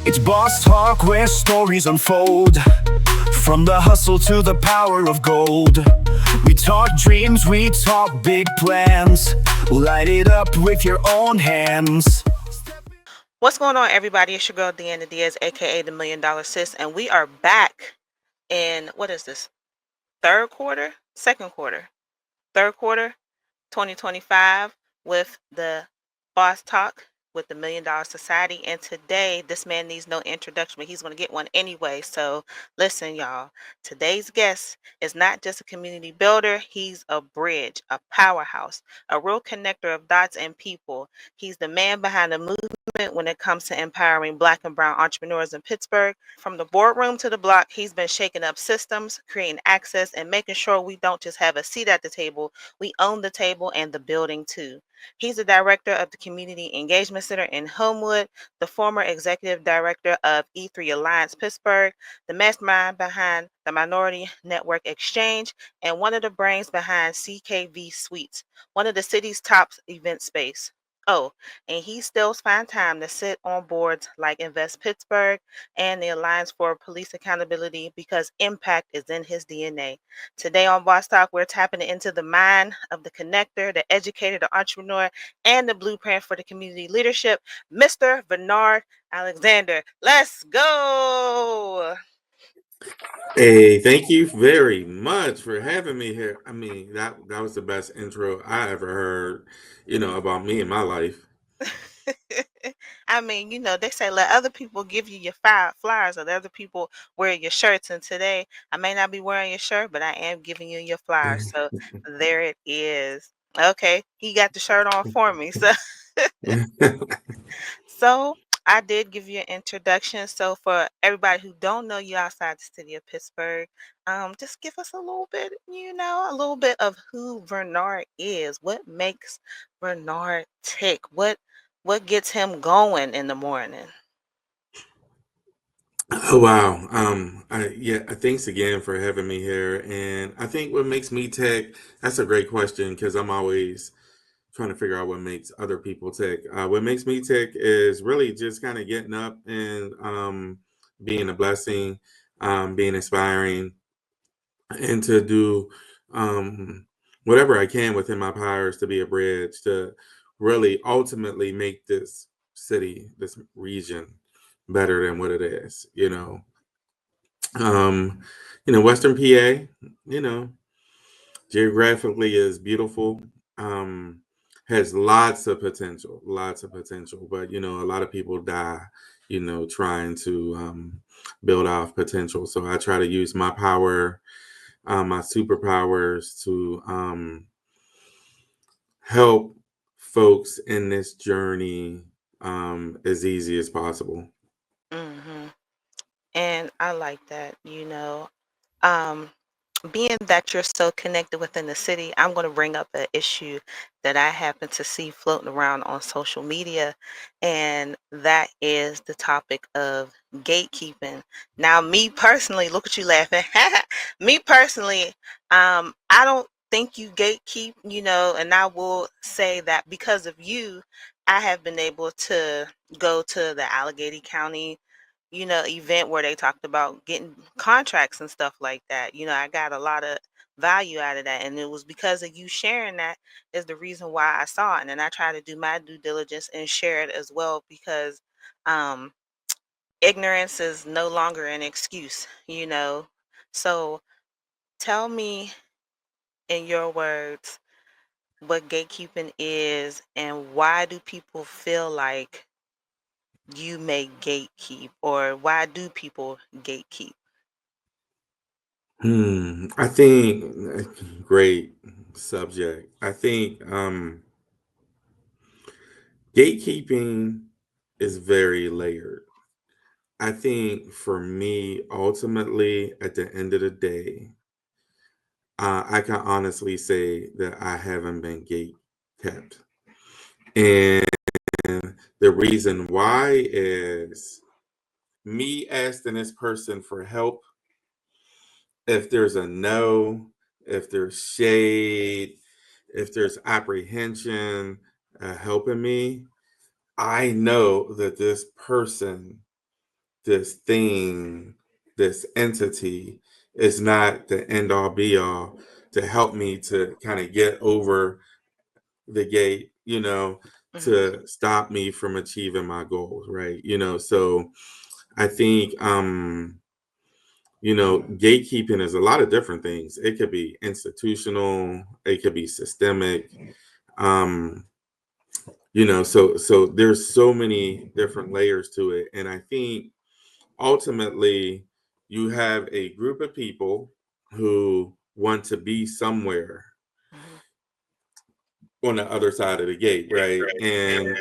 It's Boss Talk where stories unfold. From the hustle to the power of gold. We talk dreams, we talk big plans. Light it up with your own hands. What's going on, everybody? It's your girl, Deanna Diaz, aka the $1 Million Sis, and we are back in, what is this, third quarter? Second quarter. Third quarter, 2025, with the Boss Talk with the $1 Million Society. And today, this man needs no introduction, but he's going to get one anyway. So listen, y'all. Today's guest is not just a community builder. He's a bridge, a powerhouse, a real connector of dots and people. He's the man behind the movement when it comes to empowering Black and brown entrepreneurs in Pittsburgh. From the boardroom to the block, he's been shaking up systems, creating access, and making sure we don't just have a seat at the table, we own the table and the building too. He's the director of the Community Engagement Center in Homewood, the former executive director of E3 Alliance Pittsburgh, the mastermind behind the Minority Network Exchange, and one of the brains behind CKV Suites, one of the city's top event space. Oh, and he still finds time to sit on boards like Invest Pittsburgh and the Alliance for Police Accountability because impact is in his DNA. Today on Boss Talk, we're tapping into the mind of the connector, the educator, the entrepreneur, and the blueprint for the community leadership, Mr. Vernard Alexander. Let's go. Hey, thank you very much for having me here. I mean, that was the best intro I ever heard, about me and my life. I mean, they say let other people give you your flyers or let other people wear your shirts. And today, I may not be wearing your shirt, but I am giving you your flyers. So there it is. Okay, he got the shirt on for me. So I did give you an introduction. So for everybody who don't know you outside the city of Pittsburgh, just give us a little bit, a little bit of who Vernard is. What makes Vernard tick? What gets him going in the morning? Oh wow. Thanks again for having me here. And I think what makes me tick, that's a great question because I'm always trying to figure out what makes other people tick. What makes me tick is really just kind of getting up and being a blessing, being inspiring, and to do whatever I can within my powers to be a bridge to really ultimately make this city, this region better than what it is, Um, Western PA, you know, geographically is beautiful, has lots of potential, but a lot of people die, trying to build off potential. So I try to use my power, my superpowers to help folks in this journey as easy as possible. hmm And I like that, Um, being that you're so connected within the city, I'm going to bring up an issue that I happen to see floating around on social media, and that is the topic of gatekeeping. Now, me personally, look at you laughing. Me personally, I don't think you gatekeep, and I will say that because of you, I have been able to go to the Allegheny County event where they talked about getting contracts and stuff like that. I got a lot of value out of that. And it was because of you sharing that is the reason why I saw it. And then I try to do my due diligence and share it as well because um, ignorance is no longer an excuse. So tell me in your words what gatekeeping is and why do people feel like you may gatekeep or why do people gatekeep? I think great subject. I think gatekeeping is very layered. I think for me, ultimately, at the end of the day, I can honestly say that I haven't been gate kept. And the reason why is me asking this person for help. If there's a no, if there's shade, if there's apprehension helping me, I know that this person, this thing, this entity is not the end all be all to help me to kind of get over the gate, Mhm. to stop me from achieving my goals, right? So I think gatekeeping is a lot of different things. It could be institutional, it could be systemic. Um, so there's so many different layers to it. And I think ultimately you have a group of people who want to be somewhere Mhm. on the other side of the gate, right? And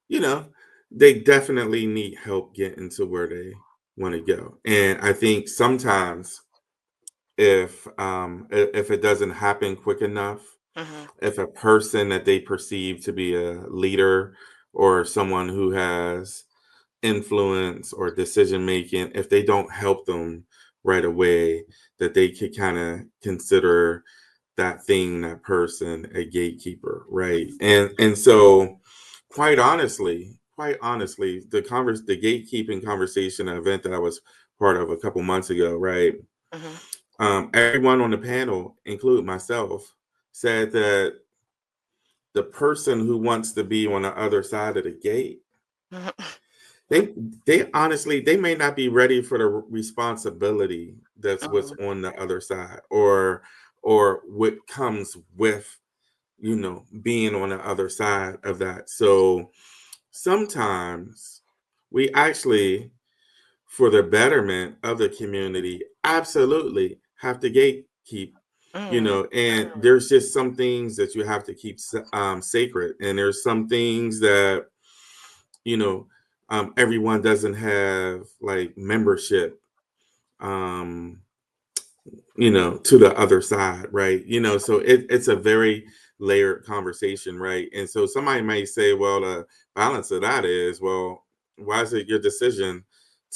you know, they definitely need help getting to where they want to go. And I think sometimes if it doesn't happen quick enough, Mhm. if a person that they perceive to be a leader or someone who has influence or decision making, if they don't help them right away, that they could kind of consider that thing, that person, a gatekeeper, right? And so quite honestly, the gatekeeping conversation event that I was part of a couple months ago, right? Mhm. Everyone on the panel, include myself, said that the person who wants to be on the other side of the gate, Mhm. they they honestly they may not be ready for the responsibility that's what's Mhm. on the other side, or what comes with being on the other side of that. So sometimes we actually, for the betterment of the community, absolutely have to gatekeep, Mhm. and there's just some things that you have to keep sacred, and there's some things that you know everyone doesn't have like membership um to the other side, right? So it's a very layered conversation, right? And so somebody might say, well, the balance of that is, well, why is it your decision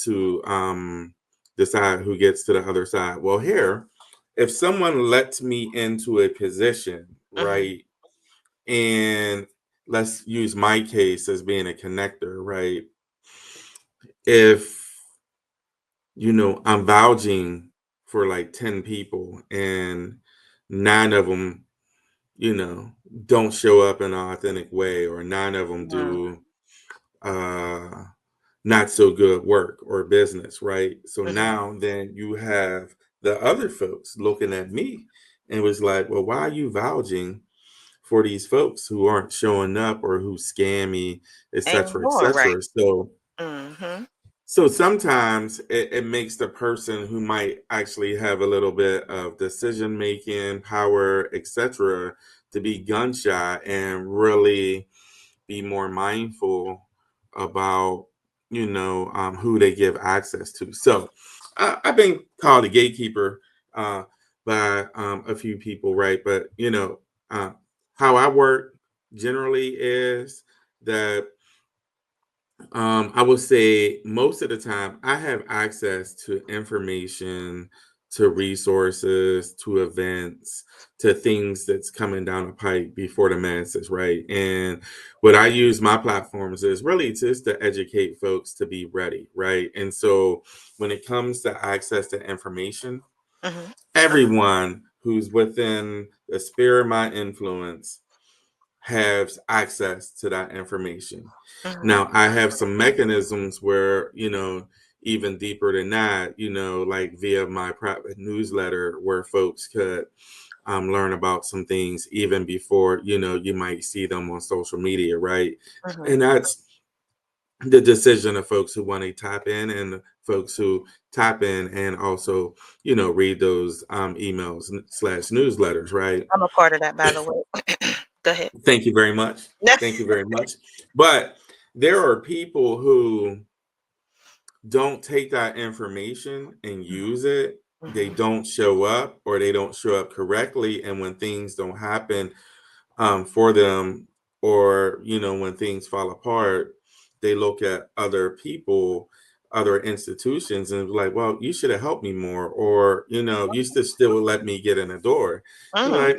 to decide who gets to the other side? Well, here, if someone lets me into a position, Mhm. right, and let's use my case as being a connector, right? If I'm vouching for like 10 people and nine of them, you know, don't show up in an authentic way, or nine of them Mhm. do uh not so good work or business, right? So Mhm. now then you have the other folks looking at me and was like, well, why are you vouching for these folks who aren't showing up or who scam me, et Ain't cetera, et doing right. cetera? Mhm. So sometimes it makes the person who might actually have a little bit of decision making power, etc., to be gun shy and really be more mindful about who they give access to. So I've been called a gatekeeper uh, by a few people, right? But uh, how I work generally is that I would say most of the time I have access to information, to resources, to events, to things that's coming down the pike before the masses, right? And what I use my platforms is really just to educate folks to be ready, right? And so when it comes to access to information, Mhm. everyone who's within the sphere of my influence has access to that information. Mhm. Now, I have some mechanisms where, even deeper than that, like via my private newsletter, where folks could learn about some things even before, you might see them on social media, right? Mhm. And that's the decision of folks who want to tap in and the folks who tap in and also, read those emails slash newsletters, right? I'm a part of that, by the way. Go ahead. Thank you very much. Thank you very much. But there are people who don't take that information and use it. They Mhm. don't show up, or they don't show up correctly. And when things don't happen for them, or when things fall apart, they look at other people other institutions and was like, well, you should have helped me more, or you should still let me get in the door. You're Mhm. like,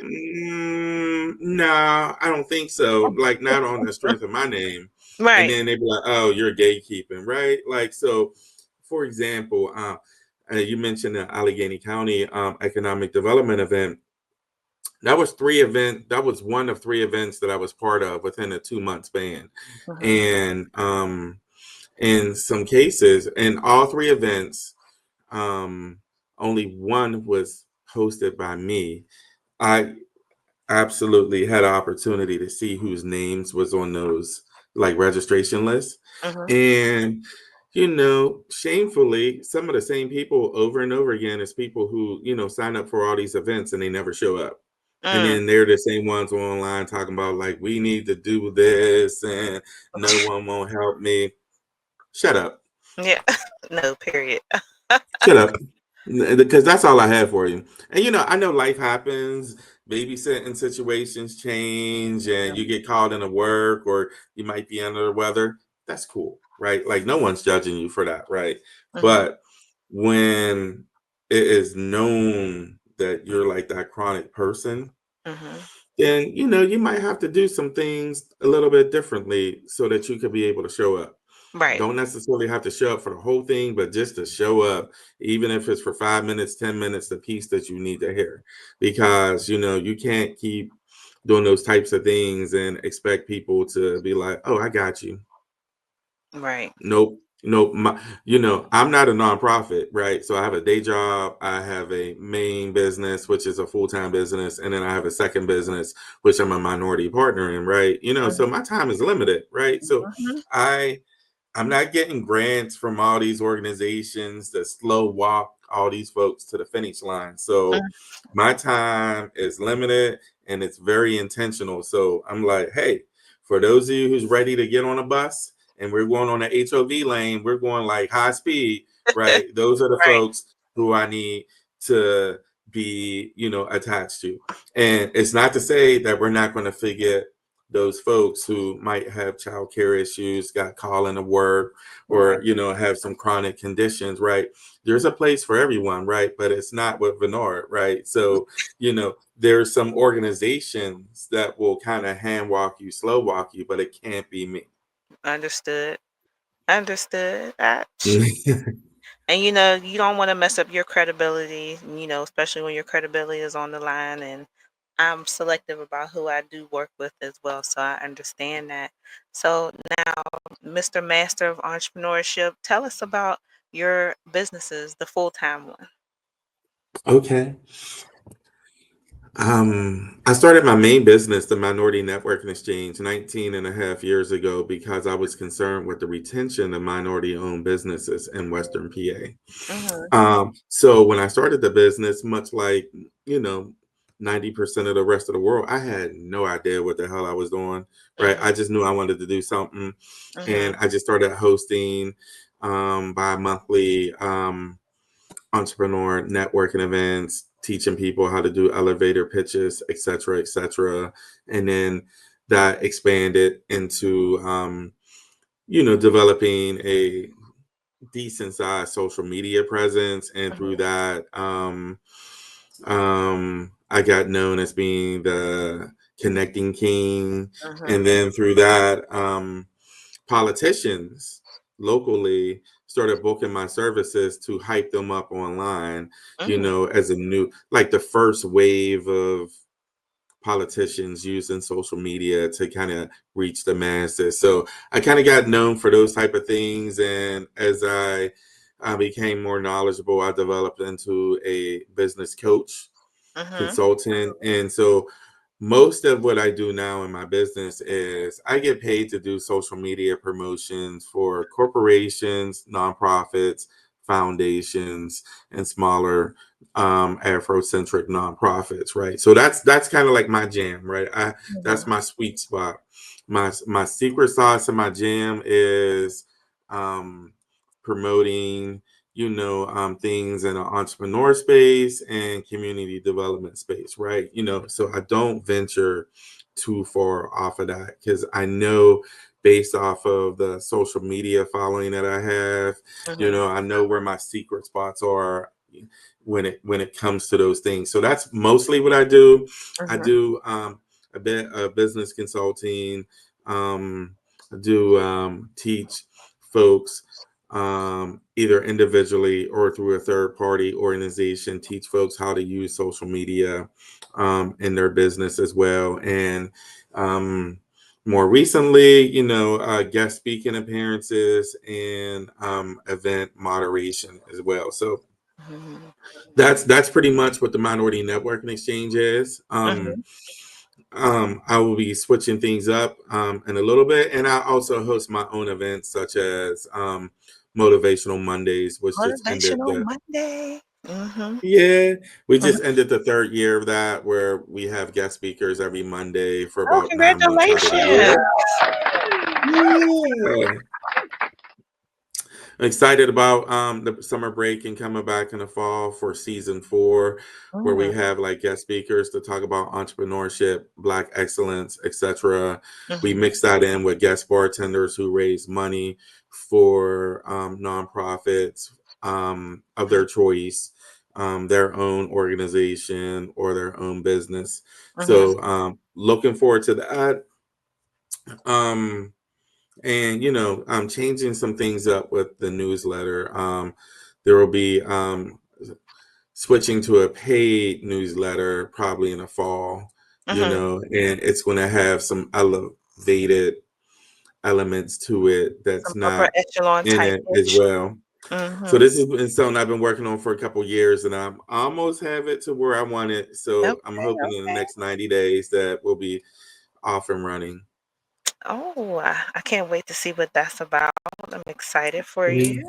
nah, I don't think so. Like, not on the strength of my name. And Right. then they'd be like, oh, you're gatekeeping, right? Like, so, for example, you mentioned the Allegheny County economic development event. That was one of three events that I was part of within a 2 month span. Mhm. And in some cases, in all three events, only one was hosted by me. I absolutely had an opportunity to see whose names was on those like registration lists. Mhm. And shamefully, some of the same people over and over again as people who, sign up for all these events and they never show up. And Mm. then they're the same ones online talking about like we need to do this and no one won't help me. Shut up. Yeah. No, period. Shut up. Because that's all I have for you. And I know life happens, babysitting situations change, and you get called into work or you might be under the weather. That's cool, right? Like no one's judging you for that, right? Mhm. But when it is known that you're like that chronic person, Mhm. then you might have to do some things a little bit differently so that you could be able to show up. Right. Don't necessarily have to show up for the whole thing, but just to show up, even if it's for 5 minutes, 10 minutes, the piece that you need to hear. Because you can't keep doing those types of things and expect people to be like, oh, I got you. Right. Nope. Nope. I'm not a nonprofit, right? So I have a day job. I have a main business, which is a full-time business. And then I have a second business, which I'm a minority partner in, right? So my time is limited, right? So Mhm. I I'm not getting grants from all these organizations that slow walk all these folks to the finish line. So Mhm. my time is limited and it's very intentional. So I'm like, hey, for those of you who's ready to get on a bus and we're going on the HOV lane, we're going like high speed, right? Those are the Right. folks who I need to be, attached to. And it's not to say that we're not going to forget those folks who might have child care issues, got called into work, Right. or have some chronic conditions, right? There's a place for everyone, right? But it's not with Vernard, right? So, there's some organizations that will kind of hand walk you, slow walk you, but it can't be me. Understood. Understood. And you don't want to mess up your credibility, especially when your credibility is on the line. And I'm selective about who I do work with as well. So I understand that. So now, Mr. Master of Entrepreneurship, tell us about your businesses, the full-time one. Okay. I started my main business, the Minority Networking Exchange, 19 and a half years ago because I was concerned with the retention of minority owned businesses in Western PA. Mm-hmm. So when I started the business, much like, you know, 90% of the rest of the world, I had no idea what the hell I was doing, right? Mm-hmm. I just knew I wanted to do something. Mm-hmm. And I just started hosting bi-monthly entrepreneur networking events, teaching people how to do elevator pitches, et cetera, et cetera. And then that expanded into, developing a decent sized social media presence. And through that, I got known as being the connecting king. Mm-hmm. And then through that, politicians locally started booking my services to hype them up online, Mm-hmm. as a new, like the first wave of politicians using social media to kind of reach the masses. So I kind of got known for those type of things. And as I became more knowledgeable, I developed into a business coach, Mm-hmm. consultant. And so most of what I do now in my business is I get paid to do social media promotions for corporations, nonprofits, foundations, and smaller Afrocentric nonprofits, right? So that's kind of like my jam, right? That's Mm-hmm. my sweet spot. My secret sauce and my jam is um, promoting things in an entrepreneur space and community development space, right? So I don't venture too far off of that because I know based off of the social media following that I have. Mhm. I know where my secret spots are when it comes to those things. So that's mostly what I do. I Mhm. do a bit of business consulting. I do teach folks either individually or through a third party organization, teach folks how to use social media in their business as well. And more recently, guest speaking appearances and event moderation as well. So Mhm. that's pretty much what the Minority Networking Exchange is. Mhm. I will be switching things up in a little bit, and I also host my own events such as Motivational Mondays, which just ended Motivational the Monday. Mhm. yeah, we Mhm. just ended the third year of that, where we have guest speakers every Monday for Oh, about 9 months out of the congratulations. year. Yeah. Excited about the summer break and coming back in the fall for season 4, where we Mm. have like guest speakers to talk about entrepreneurship, Black excellence, etc. We Mhm. mix that in with guest bartenders who raise money for nonprofits of their choice, their own organization or their own business. Mhm. So looking forward to that. Um, and I'm changing some things up with the newsletter. There will be switching to a paid newsletter probably in the fall, Mhm. and it's going to have some elevated elements to it Some that's upper not echelon in type it as ish. well. So Mhm. this has been something I've been working on for a couple years, and I'm almost have it to where I want it. So I'm Okay. hoping in the Okay. next 90 days that we'll be off and running. Oh, I can't wait to see what that's about. I'm excited for you. Mhm.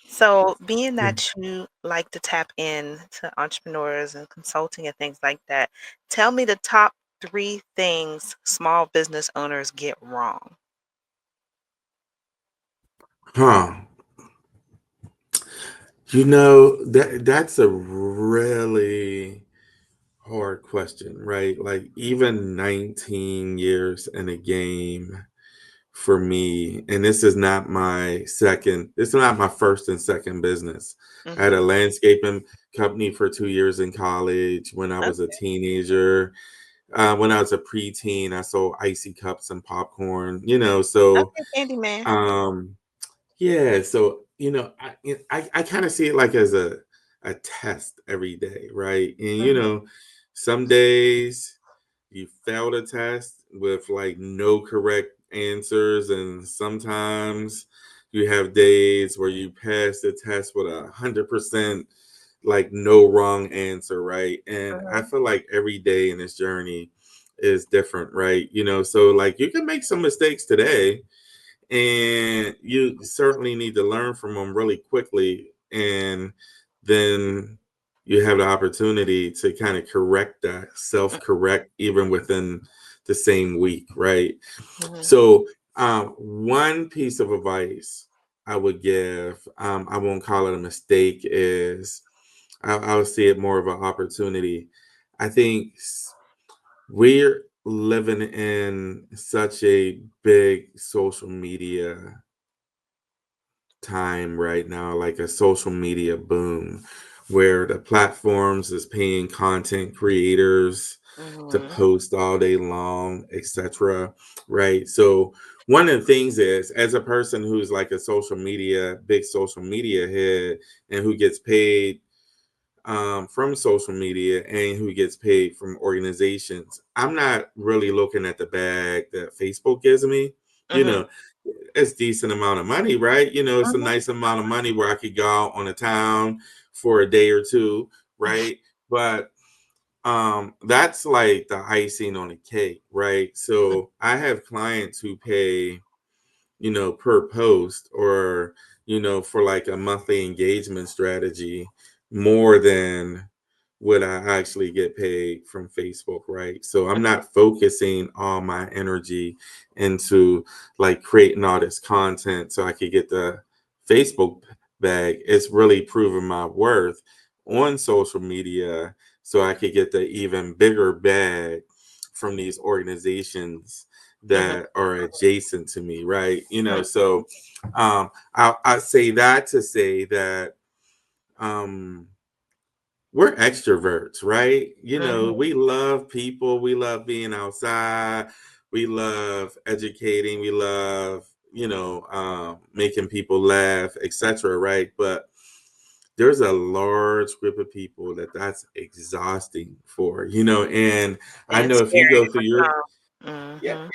So, being that you like to tap in to entrepreneurs and consulting and things like that, tell me the top 3 things small business owners get wrong. Huh. That's a really hard question, right? Like even 19 years in a game for me, and this is not my first and second business. I had a Mhm. landscaping company for 2 years in college when I was a Okay. teenager. When I was a preteen, I sold icy cups and popcorn. So Okay, Candyman. um yeah, so I kind of see it like as a test every day, right? And Mhm. some days you fail the test with like no correct answers, and sometimes you have days where you pass the test with 100% like no wrong answer, right? And I Mhm. feel like every day in this journey is different, right? So like you can make some mistakes today and you certainly need to learn from them really quickly, and then you have the opportunity to kind of correct that, Mm. self-correct even within the same week, right? Mhm. So one piece of advice I would give, I won't call it a mistake, is I'll see it more of an opportunity. I think we're living in such a big social media time right now, like a social media boom, where the platforms is paying content creators to Mhm. post all day long, etc. Right. So one of the things is, as a person who's like a big social media head, and who gets paid from social media and who gets paid from organizations, I'm not really looking at the bag that Facebook gives me. You Mhm. know, it's decent amount of money, right? It's a Mhm. nice amount of money where I could go out on a town for a day or two, right? But that's like the icing on the cake, right? So I have clients who pay per post, or for like a monthly engagement strategy, more than what I actually get paid from Facebook, right? So I'm not focusing all my energy into like creating all this content so I could get the Facebook bag. It's really proving my worth on social media so I could get the even bigger bag from these organizations Mhm. that are adjacent to me, right? Mhm. So I say that to say that um, we're extroverts, right? Mhm. We love people, we love being outside, we love educating, we love, making people laugh, etc., right? But there's a large group of people that's exhausting for, and I And know it's if you scary go through for your, some. yeah, Mhm.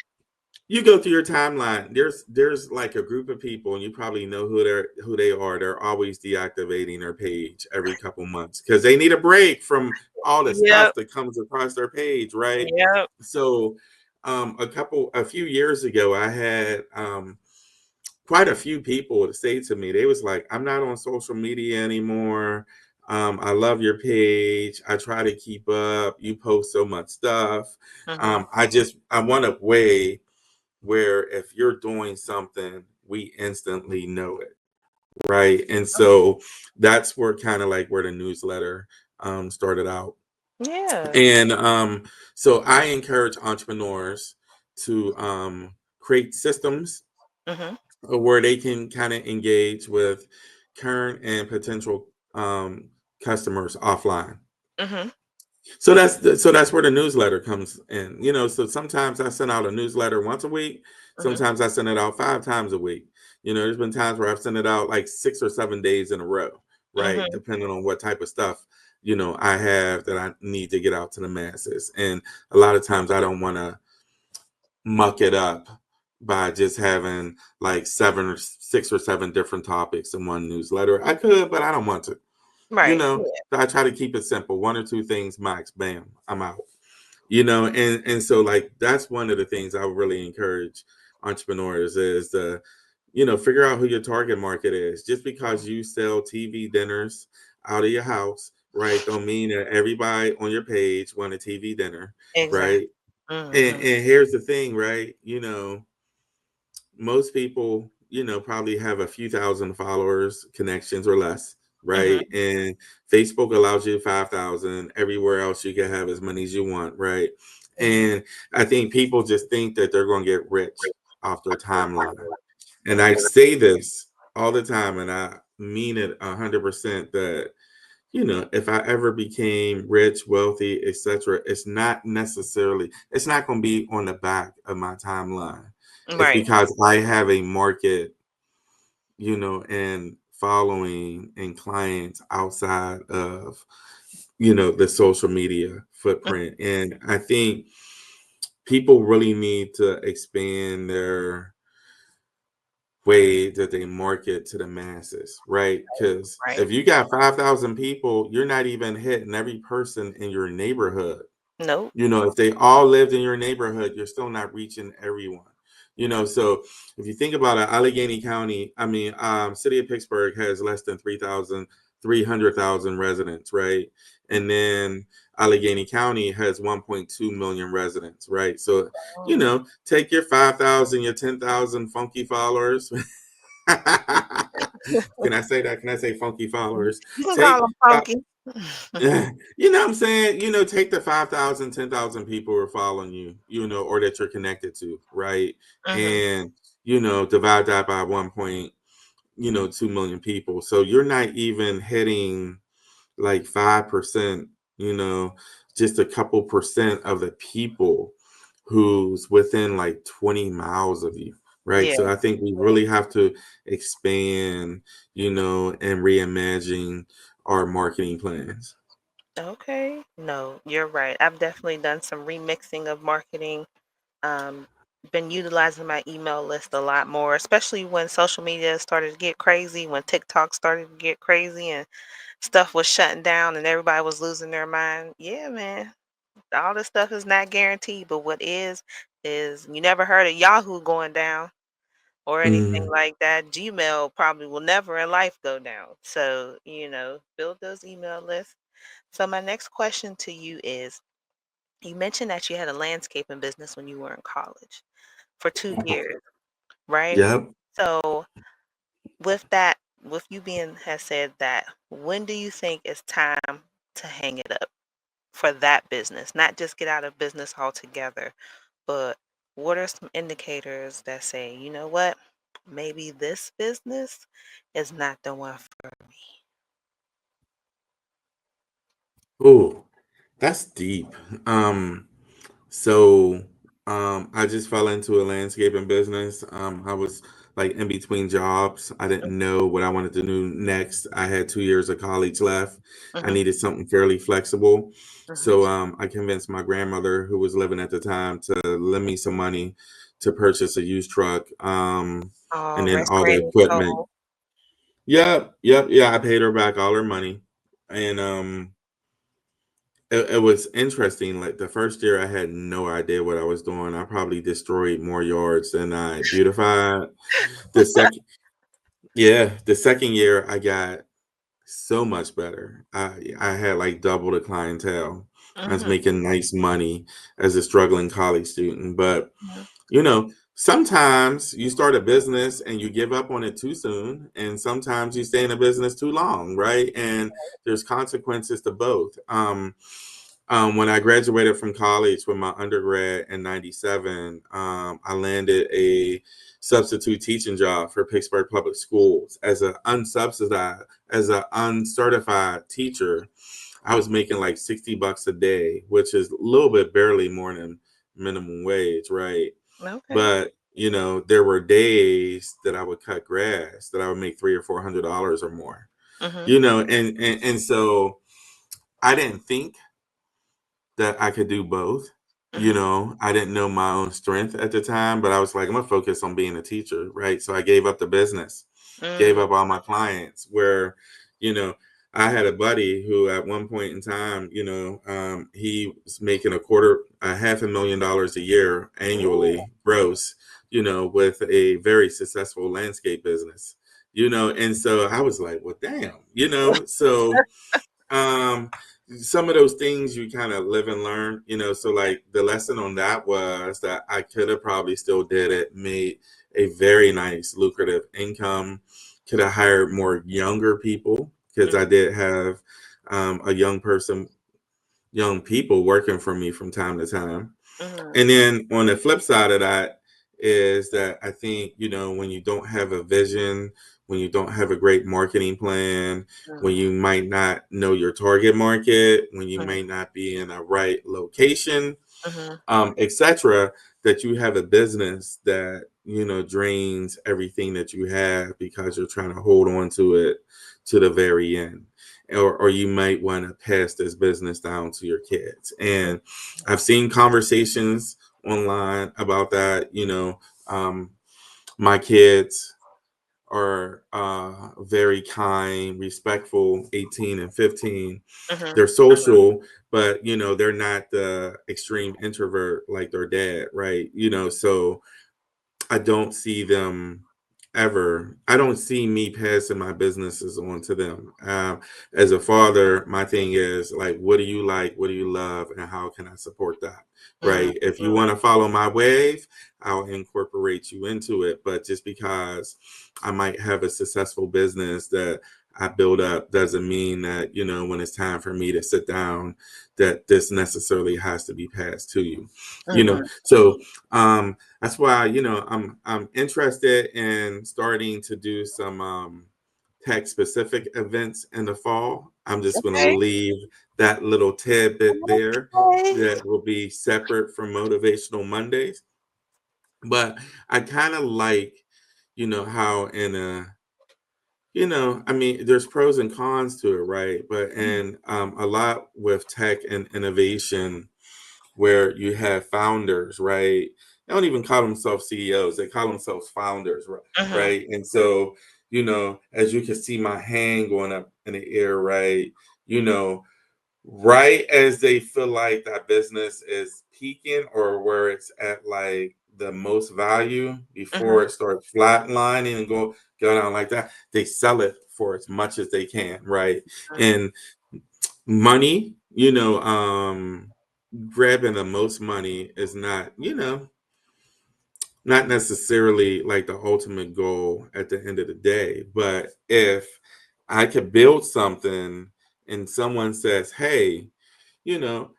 you go through your timeline, there's like a group of people, and you probably know who they are. They're always deactivating their page every couple months because they need a break from all the Yep. stuff that comes across their page, right? Yep. So a few years ago, I had quite a few people to say to me, they was like, I'm not on social media anymore. I love your page. I try to keep up. You post so much stuff. Mhm. I want a way where if you're doing something, we instantly know it, right? And so that's where kind of like where the newsletter started out. Yeah. And so I encourage entrepreneurs to create systems Mhm. where they can kind of engage with current and potential customers offline. Mhm. So that's where the newsletter comes in. So sometimes I send out a newsletter once a week. Mhm. Sometimes I send it out 5 times a week. There's been times where I've sent it out like 6 or 7 days in a row, right? Mhm. Depending on what type of stuff I have that I need to get out to the masses. And a lot of times I don't want to muck it up by just having like 6 or 7 different topics in one newsletter. I could, but I don't want to. you Right. know Yeah. so I try to keep it simple, 1 or 2 things max, bam, I'm out. And so like that's one of the things I would really encourage entrepreneurs is to figure out who your target market is. Just because you sell TV dinners out of your house, right, don't mean that everybody on your page want a TV dinner, Exactly. right? and, Mhm. and here's the thing, right? Most people, probably have a few thousand followers, connections or less, Mhm. right? And Facebook allows you 5,000. Everywhere else, you can have as many as you want, right? Mhm. And I think people just think that they're going to get rich off their timeline. And I say this all the time, and I mean it 100% that, if I ever became rich, wealthy, etc., it's not going to be on the back of my timeline. It's Right. because I have a market, and following and clients outside of, the social media Mm. footprint. And I think people really need to expand their way that they market to the masses, right? Because Right. if you got 5,000 people, you're not even hitting every person in your neighborhood. Nope. If they all lived in your neighborhood, you're still not reaching everyone. So if you think about it, Allegheny County, I mean, city of Pittsburgh has less than 300,000 residents, right? And then Allegheny County has 1.2 million residents, right? So, Mhm. take your 5,000, your 10,000 funky followers. Can I say that? Can I say funky followers? You can call Take them uh, funky. what I'm saying? Take the 5,000, 10,000 people who are following you, or that you're connected to, right? Mhm. And, divide that by 2 million people. So you're not even hitting like 5%, you know, just a couple percent of the people who's within like 20 miles of you, right? Yeah. So I think we really have to expand, and reimagine our marketing plans. Okay. No, you're right. I've definitely done some remixing of marketing. Um, been utilizing my email list a lot more, especially when social media started to get crazy, when TikTok started to get crazy and stuff was shutting down and everybody was losing their mind. Yeah, man. All this stuff is not guaranteed, but what is you never heard of Yahoo going down or anything Mhm. like that. Gmail probably will never in life go down. So, build those email lists. So my next question to you is, you mentioned that you had a landscaping business when you were in college for 2 years, right? Yep. So with that, with you being has said that, when do you think it's time to hang it up for that business? Not just get out of business altogether, but what are some indicators that say, you know what, maybe this business is not the one for me? Ooh, that's deep. So I just fell into a landscaping business. I was like in between jobs. I didn't know what I wanted to do next. I had 2 years of college left. I Mm-hmm. needed something fairly flexible. Mm-hmm. So I convinced my grandmother, who was living at the time, to lend me some money to purchase a used truck. And Oh, then all the restorating equipment. soul. Yep, yep, yeah. I paid her back all her money. And it was interesting. Like the first year, I had no idea what I was doing. I probably destroyed more yards than I beautified. The second, yeah, the second year, I got so much better. I had like double the clientele. I was Mm-hmm. making nice money as a struggling college student. But sometimes you start a business and you give up on it too soon, and sometimes you stay in a business too long, right? And there's consequences to both. When I graduated from college with my undergrad in '97, I landed a substitute teaching job for Pittsburgh Public Schools as an unsubsidized, as an uncertified teacher. I was making like $60 a day, which is a little bit barely more than minimum wage, right? Okay. But there were days that I would cut grass that I would make $300 or $400 or more. Mm-hmm. And so I didn't think that I could do both. Mm-hmm. I didn't know my own strength at the time, but I was like, I'm gonna focus on being a teacher, right? So I gave up the business, gave Mm. up all my clients. Where, you know, I had a buddy who, at one point in time, he was making a $500,000 a year Ooh. annually, gross, with a very successful landscape business, and so I was like, well, damn, so um some of those things you kind of live and learn, so like the lesson on that was that I could have probably still did it, made a very nice lucrative income, could have hired more younger people, because I did have a young people working for me from time to time. Mm-hmm. And then on the flip side of that is that I think, when you don't have a vision, when you don't have a great marketing plan, when Mm-hmm. you might not know your target market, when you Mm-hmm. may not be in a right location, Mm-hmm. etc., that you have a business that, drains everything that you have because you're trying to hold on to it to the very end. Or you might want to pass this business down to your kids. And I've seen conversations online about that. Um, my kids are very kind, respectful, 18 and 15. Mm-hmm. They're social, but they're not the extreme introvert like their dad, right? So I don't see them ever. I don't see me passing my businesses on to them. As a father, my thing is like, what do you like? What do you love? And how can I support that? Right. If you Mm-hmm. want to follow my wave, I'll incorporate you into it. But just because I might have a successful business that I build up doesn't mean that, when it's time for me to sit down, that this necessarily has to be passed to you. Mm-hmm. So that's why I'm interested in starting to do some tech specific events in the fall. I'm just going to Okay. leave that little tidbit there Okay. that will be separate from Motivational Mondays. But I kind of like, how in a I mean, there's pros and cons to it, right? But and a lot with tech and innovation, where you have founders, right? They don't even call themselves CEOs; they call themselves founders, Mm-hmm. right? And so, as you can see, my hand going up in the air, right? You know, right as they feel like that business is peaking or where it's at like the most value Mm-hmm. before it starts flatlining and go down like that, they sell it for as much as they can, right? And money, grabbing the most money is not, not necessarily like the ultimate goal at the end of the day. But if I could build something and someone says, hey, you know,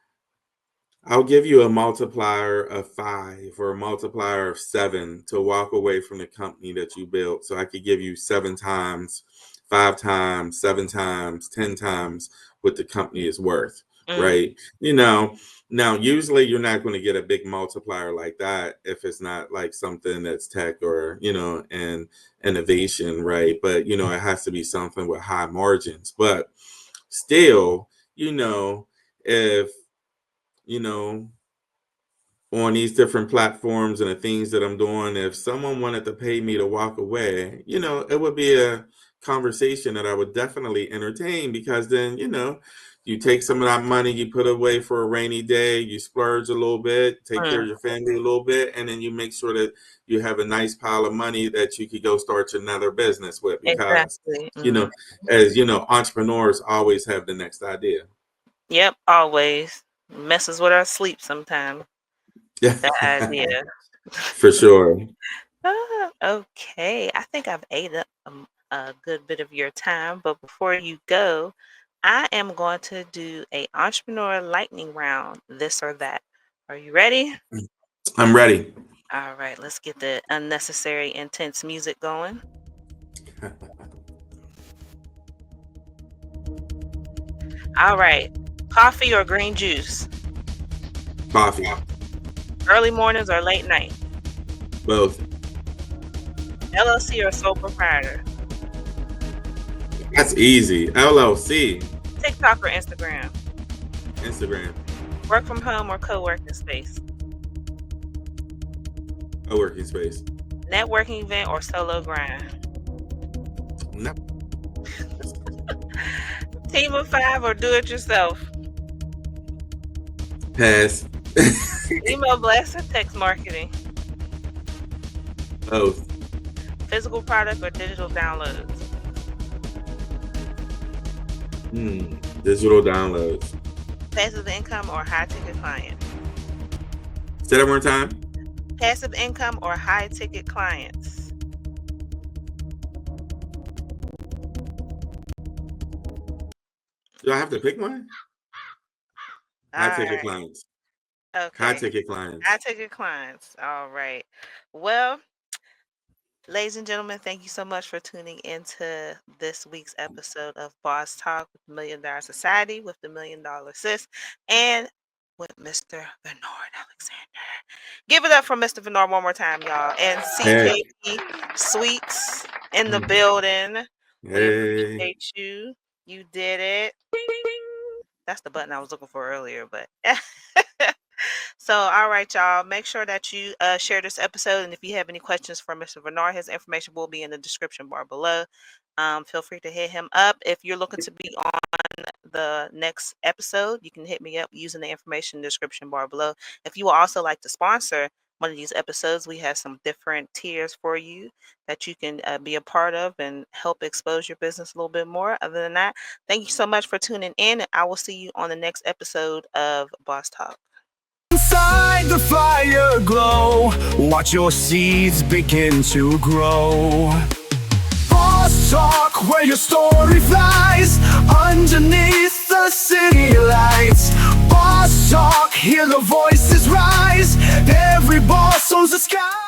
I'll give you a multiplier of 5 or a multiplier of 7 to walk away from the company that you built. So I could give you 7 times, 5 times, 7 times, 10 times what the company is worth, Mm, right? You know, now usually you're not going to get a big multiplier like that if it's not like something that's tech or, and innovation, right? But, it has to be something with high margins. But still, if, you know, on these different platforms and the things that I'm doing, if someone wanted to pay me to walk away, it would be a conversation that I would definitely entertain because then, you take some of that money, you put away for a rainy day, you splurge a little bit, take care mm, of your family a little bit, and then you make sure that you have a nice pile of money that you could go start another business with because, exactly. you know, as you know, entrepreneurs always have the next idea. Yep, always. Messes with our sleep sometimes. That idea. For sure. Okay. I think I've ate up a good bit of your time, but before you go, I am going to do a entrepreneur lightning round, this or that. Are you ready? I'm ready. All right, let's get the unnecessary intense music going. All right. Coffee or green juice? Coffee. Early mornings or late night? Both. LLC or sole proprietor? That's easy. LLC. TikTok or Instagram? Instagram. Work from home or co-working space? Co-working space. Networking event or solo grind? No. Team of 5 or do it yourself? Pass. Email blast or text marketing? Both. Physical product or digital downloads? Digital downloads. Passive income or high ticket client? Say that one more time. Passive income or high ticket clients? Do I have to pick one? High All ticket right. clients. High Okay. ticket clients. High ticket clients. All right. Well, ladies and gentlemen, thank you so much for tuning into this week's episode of Boss Talk with $1 Million Society with the $1 Million Sis and with Mr. Vernard Alexander. Give it up for Mr. Vernard one more time, y'all. And Hey. CKP Sweets in the building. We Hey. appreciate you. You did it. That's the button I was looking for earlier, but so all right, y'all. Make sure that you share this episode, and if you have any questions for Mr. Vernard, his information will be in the description bar below. Feel free to hit him up if you're looking to be on the next episode. You can hit me up using the information in the description bar below. If you would also like to sponsor one of these episodes, we have some different tiers for you that you can be a part of and help expose your business a little bit more. Other than that, thank you so much for tuning in. I will see you on the next episode of Boss Talk. Inside the fire glow, watch your seeds begin to grow. Boss Talk, where your story flies underneath the city lights. Boss Talk, hear the voices rise. Every boss owns the sky.